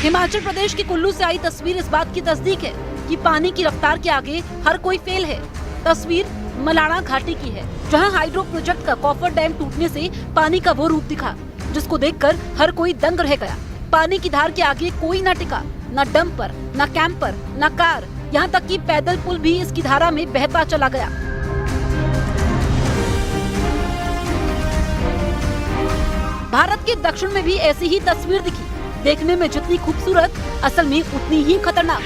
हिमाचल प्रदेश के कुल्लू से आई तस्वीर इस बात की तस्दीक है कि पानी की रफ्तार के आगे हर कोई फेल है। तस्वीर मलाणा घाटी की है, जहां हाइड्रो प्रोजेक्ट का कॉफर डैम टूटने से पानी का वो रूप दिखा जिसको देखकर हर कोई दंग रह गया। पानी की धार के आगे कोई न टिका, न डंपर, न कैंपर, न कार, यहाँ तक कि पैदल पुल भी इसकी धारा में बहता चला गया। भारत के दक्षिण में भी ऐसी ही तस्वीर दिखी। देखने में जितनी खूबसूरत, असल में उतनी ही खतरनाक।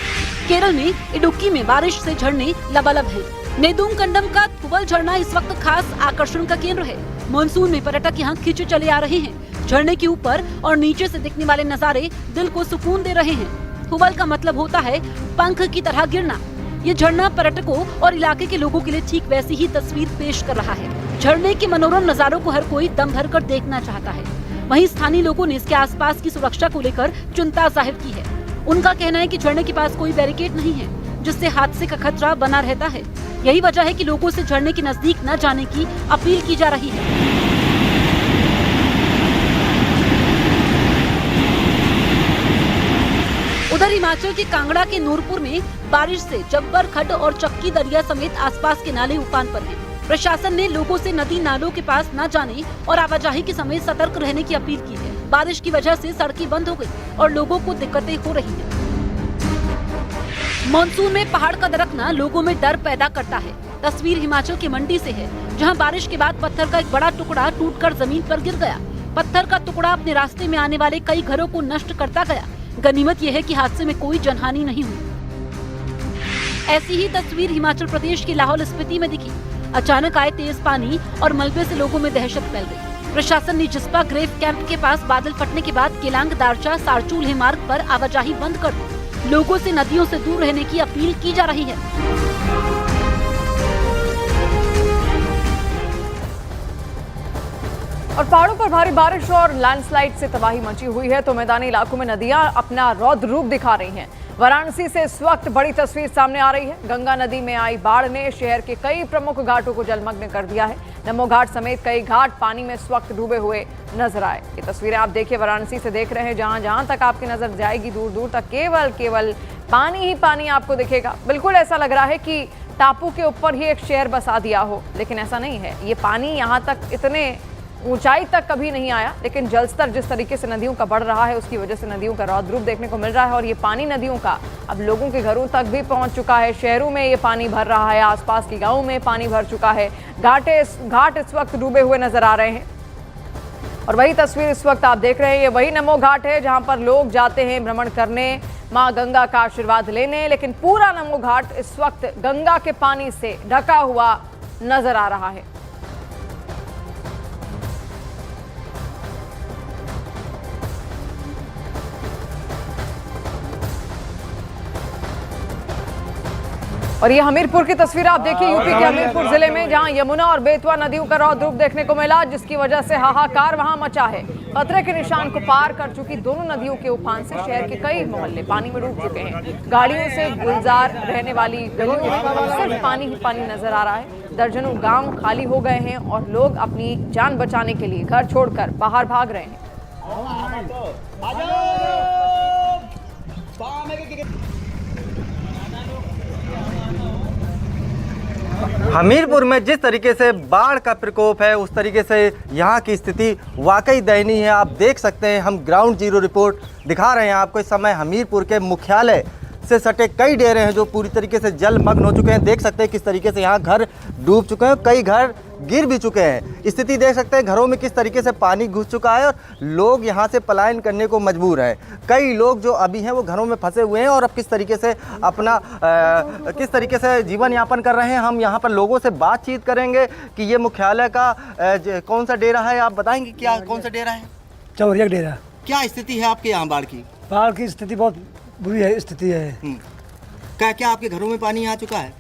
केरल में इडुक्की में बारिश से झरने लबालब हैं। नेदुंगकंडम का थुबल झरना इस वक्त खास आकर्षण का केंद्र है। मानसून में पर्यटक यहाँ खींचे चले आ रहे हैं। झरने के ऊपर और नीचे से दिखने वाले नजारे दिल को सुकून दे रहे हैं। थुबल का मतलब होता है पंख की तरह गिरना। ये झरना पर्यटकों और इलाके के लोगों के लिए ठीक वैसी ही तस्वीर पेश कर रहा है। झरने के मनोरम नजारों को हर कोई दम भर कर देखना चाहता है। वहीं स्थानीय लोगों ने इसके आसपास की सुरक्षा को लेकर चिंता जाहिर की है। उनका कहना है कि झरने के पास कोई बैरिकेड नहीं है, जिससे हादसे का खतरा बना रहता है। यही वजह है कि लोगों से झरने के नजदीक न जाने की अपील की जा रही है। उधर हिमाचल के कांगड़ा के नूरपुर में बारिश से जब्बर खड्ड और चक्की दरिया समेत आसपास के नाले उफान पर हैं। प्रशासन ने लोगों से नदी नालों के पास न जाने और आवाजाही के समय सतर्क रहने की अपील की है। बारिश की वजह से सड़कें बंद हो गई और लोगों को दिक्कतें हो रही हैं। मानसून में पहाड़ का दरकना लोगों में डर पैदा करता है। तस्वीर हिमाचल के मंडी से है, जहां बारिश के बाद पत्थर का एक बड़ा टुकड़ा टूटकर जमीन पर गिर गया। पत्थर का टुकड़ा अपने रास्ते में आने वाले कई घरों को नष्ट करता गया। गनीमत यह है कि हादसे में कोई जनहानि नहीं हुई। ऐसी ही तस्वीर हिमाचल प्रदेश के लाहौल स्पीति में दिखी। अचानक आए तेज पानी और मलबे से लोगों में दहशत फैल गई। प्रशासन ने जिस्पा ग्रेव कैंप के पास बादल फटने के बाद केलांग दारचा सारचूल मार्ग पर आवाजाही बंद कर दी। लोगों से नदियों से दूर रहने की अपील की जा रही है। और पहाड़ों पर भारी बारिश और लैंडस्लाइड से तबाही मची हुई है, तो मैदानी इलाकों में नदियां अपना रौद्र रूप दिखा रही हैं। वाराणसी से इस वक्त बड़ी तस्वीर सामने आ रही है। गंगा नदी में आई बाढ़ ने शहर के कई प्रमुख घाटों को जलमग्न कर दिया है। नमो घाट समेत कई घाट पानी में इस वक्त डूबे हुए नजर आए। ये तस्वीरें आप देखिए वाराणसी से देख रहे हैं, जहां जहां तक आपकी नजर जाएगी दूर दूर तक केवल पानी ही पानी आपको दिखेगा। बिल्कुल ऐसा लग रहा है कि टापू के ऊपर ही एक शहर बसा दिया हो, लेकिन ऐसा नहीं है। ये पानी यहाँ तक इतने ऊंचाई तक कभी नहीं आया, लेकिन जलस्तर जिस तरीके से नदियों का बढ़ रहा है उसकी वजह से नदियों का रौद्र रूप देखने को मिल रहा है। और ये पानी नदियों का अब लोगों के घरों तक भी पहुंच चुका है। शहरों में ये पानी भर रहा है, आसपास के गांवों में पानी भर चुका है। घाट इस वक्त डूबे हुए नजर आ रहे हैं। और वही तस्वीर इस वक्त आप देख रहे हैं, ये वही नमो घाट है जहां पर लोग जाते हैं भ्रमण करने, माँ गंगा का आशीर्वाद लेने। लेकिन पूरा नमो घाट इस वक्त गंगा के पानी से ढका हुआ नजर आ रहा है। और ये हमीरपुर की तस्वीर आप देखिए, यूपी के हमीरपुर जिले में, जहां यमुना और बेतवा नदियों का रौद्र रूप देखने को मिला, जिसकी वजह से हाहाकार वहां मचा है। खतरे के निशान को पार कर चुकी दोनों नदियों के उफान से शहर के कई मोहल्ले पानी में डूब चुके हैं। गाड़ियों से गुलजार रहने वाली गलियों में सिर्फ पानी ही पानी नजर आ रहा है। दर्जनों गांव खाली हो गए हैं और लोग अपनी जान बचाने के लिए घर छोड़कर बाहर भाग रहे हैं। हमीरपुर में जिस तरीके से बाढ़ का प्रकोप है, उस तरीके से यहाँ की स्थिति वाकई दयनीय है। आप देख सकते हैं, हम ग्राउंड जीरो रिपोर्ट दिखा रहे हैं आपको। इस समय हमीरपुर के मुख्यालय से सटे कई डेरे हैं जो पूरी तरीके से जलमग्न हो चुके हैं। देख सकते हैं किस तरीके से यहाँ घर डूब चुके हैं, कई घर गिर भी चुके हैं। स्थिति देख सकते हैं, घरों में किस तरीके से पानी घुस चुका है और लोग यहाँ से पलायन करने को मजबूर हैं। कई लोग जो अभी हैं वो घरों में फंसे हुए हैं और अब किस तरीके से अपना किस तरीके से जीवन यापन कर रहे हैं। हम यहाँ पर लोगों से बातचीत करेंगे कि ये मुख्यालय का कौन सा डेरा है, आप बताएंगे क्या कौन सा डेरा है? चौरिया डेरा। क्या स्थिति है आपके यहाँ बाढ़ की? बाढ़ की स्थिति बहुत बुरी है, स्थिति है। क्या क्या आपके घरों में पानी आ चुका है?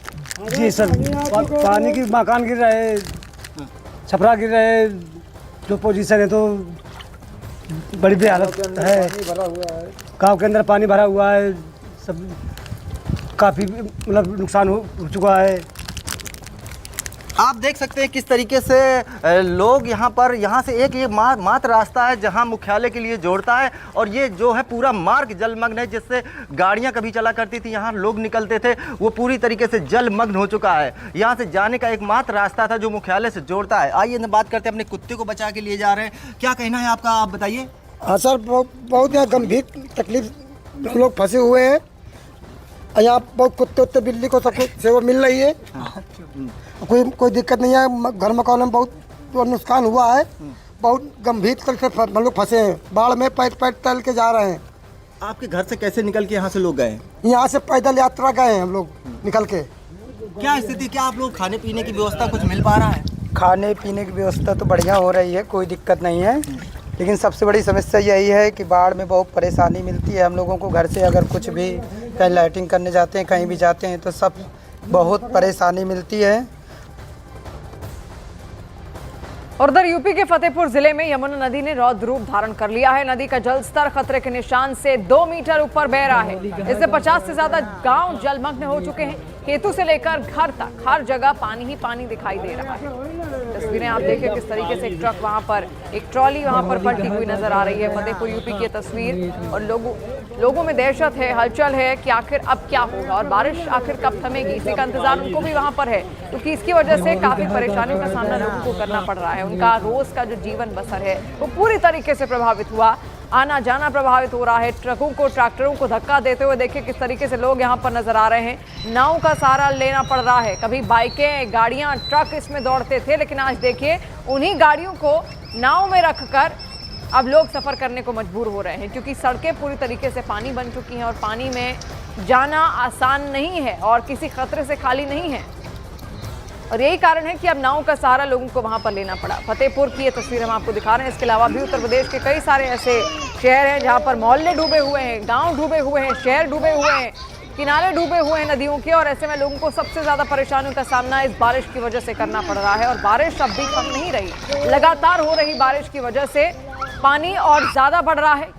जी सर, पानी की मकान गिर रहे, छपरा गिर रहे, जो पोजीशन है तो बड़ी बेहालत है। गांव के अंदर पानी भरा हुआ है, सब काफ़ी मतलब नुकसान हो चुका है। आप देख सकते हैं किस तरीके से लोग यहाँ से एक ये मात्र रास्ता है जहाँ मुख्यालय के लिए जोड़ता है, और ये जो है पूरा मार्ग जलमग्न है, जिससे गाड़ियाँ कभी चला करती थी, यहाँ लोग निकलते थे, वो पूरी तरीके से जलमग्न हो चुका है। यहाँ से जाने का एकमात्र रास्ता था जो मुख्यालय से जोड़ता है। आइए बात करते हैं, अपने कुत्ते को बचा के लिए जा रहे हैं, क्या कहना है आपका, आप बताइए। हाँ सर, बहुत यहाँ गंभीर तकलीफ हम लोग फंसे हुए हैं। यहाँ बहुत कुत्ते उत्ते बिल्ली को सब कुछ सेवा मिल रही है, कोई दिक्कत नहीं है। घर मकान में बहुत नुकसान हुआ है, बहुत गंभीर तरीके से हम लोग फंसे हैं, बाढ़ में पैर तल के जा रहे हैं। आपके घर से कैसे निकल के यहाँ से लोग गए? यहाँ से पैदल यात्रा गए हैं हम लोग निकल के। क्या स्थिति, क्या आप लोग खाने पीने की व्यवस्था कुछ मिल पा रहा है? खाने पीने की व्यवस्था तो बढ़िया हो रही है, कोई दिक्कत नहीं है, लेकिन सबसे बड़ी समस्या यही है कि बाढ़ में बहुत परेशानी मिलती है हम लोगों को। घर से अगर कुछ भी कहीं लाइटिंग करने जाते हैं, कहीं भी जाते हैं, तो सब बहुत परेशानी मिलती है। और उधर यूपी के फतेहपुर जिले में यमुना नदी ने रौद्र रूप धारण कर लिया है। नदी का जलस्तर खतरे के निशान से 2 मीटर ऊपर बह रहा है। इससे 50 से ज्यादा गांव जलमग्न हो चुके हैं। खेतों से लेकर घर तक हर जगह पानी ही पानी दिखाई दे रहा है। तस्वीरें आप देखिए किस तरीके से एक ट्रक वहां पर, एक ट्रॉली वहां पर पलटी हुई नजर आ रही है। फतेहपुर यूपी की तस्वीर, और लोगों में दहशत है, हलचल है कि आखिर अब क्या होगा और बारिश आखिर कब थमेगी, इसी का इंतजार उनको भी वहां पर है, क्योंकि इसकी वजह से काफी परेशानियों का सामना लोगों को करना पड़ रहा है। उनका रोज का जो जीवन बसर है वो पूरी तरीके से प्रभावित हुआ, आना जाना प्रभावित हो रहा है। ट्रकों को, ट्रैक्टरों को धक्का देते हुए देखिए किस तरीके से लोग यहाँ पर नजर आ रहे हैं। नाव का सहारा लेना पड़ रहा है। कभी बाइकें, गाड़ियां, ट्रक इसमें दौड़ते थे, लेकिन आज देखिए उन्हीं गाड़ियों को नाव में रखकर अब लोग सफर करने को मजबूर हो रहे हैं, क्योंकि सड़कें पूरी तरीके से पानी बन चुकी हैं और पानी में जाना आसान नहीं है और किसी खतरे से खाली नहीं है। और यही कारण है कि अब नाव का सहारा लोगों को वहां पर लेना पड़ा। फतेहपुर की ये तस्वीर हम आपको दिखा रहे हैं। इसके अलावा भी उत्तर प्रदेश के कई सारे ऐसे शहर हैं जहां पर मोहल्ले डूबे हुए हैं, गांव डूबे हुए हैं, शहर डूबे हुए हैं, किनारे डूबे हुए हैं नदियों के। और ऐसे में लोगों को सबसे ज्यादा परेशानियों का सामना इस बारिश की वजह से करना पड़ रहा है। और बारिश अब भी कम नहीं रही, लगातार हो रही बारिश की वजह से पानी और ज्यादा बढ़ रहा है।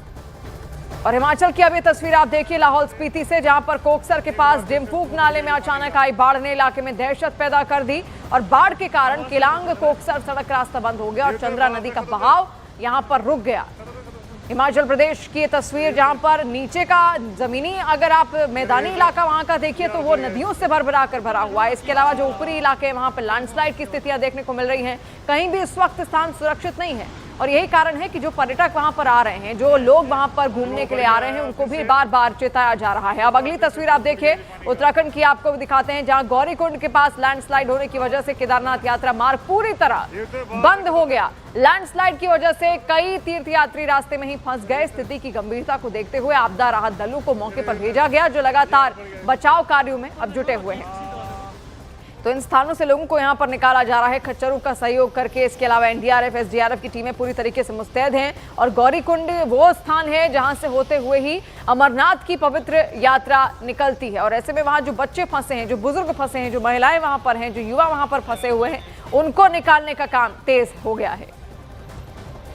और हिमाचल की अब ये तस्वीर आप देखिए लाहौल स्पीति से, जहां पर कोकसर के पास डिमफूक नाले में अचानक आई बाढ़ ने इलाके में दहशत पैदा कर दी। और बाढ़ के कारण केलांग कोकसर सड़क रास्ता बंद हो गया और चंद्रा नदी का बहाव यहां पर रुक गया। हिमाचल प्रदेश की ये तस्वीर, जहां पर नीचे का जमीनी, अगर आप मैदानी इलाका वहां का देखिए तो वो नदियों से भरभरा कर भरा हुआ है। इसके अलावा जो ऊपरी इलाके हैं वहां पर लैंडस्लाइड की स्थितियां देखने को मिल रही हैं। कहीं भी इस वक्त स्थान सुरक्षित नहीं है। और यही कारण है कि जो पर्यटक वहां पर आ रहे हैं, जो लोग वहां पर घूमने के लिए आ रहे हैं, उनको भी बार बार चेताया जा रहा है। अब अगली तस्वीर आप देखिए उत्तराखंड की, आपको दिखाते हैं, जहां गौरीकुंड के पास लैंडस्लाइड होने की वजह से केदारनाथ यात्रा मार्ग पूरी तरह बंद हो गया। लैंडस्लाइड की वजह से कई तीर्थयात्री रास्ते में ही फंस गए। स्थिति की गंभीरता को देखते हुए आपदा राहत दलों को मौके पर भेजा गया, जो लगातार बचाव कार्यों में अब जुटे हुए हैं। तो इन स्थानों से लोगों को यहां पर निकाला जा रहा है खच्चरों का सहयोग करके। इसके अलावा एनडीआरएफ, एसडीआरएफ की टीमें पूरी तरीके से मुस्तैद हैं। और गौरीकुंड वो स्थान है जहां से होते हुए ही अमरनाथ की पवित्र यात्रा निकलती है। और ऐसे में वहां जो बच्चे फंसे हैं, जो बुजुर्ग फंसे हैं, जो महिलाएं वहां पर हैं, जो युवा वहां पर फंसे हुए हैं, उनको निकालने का काम तेज हो गया है।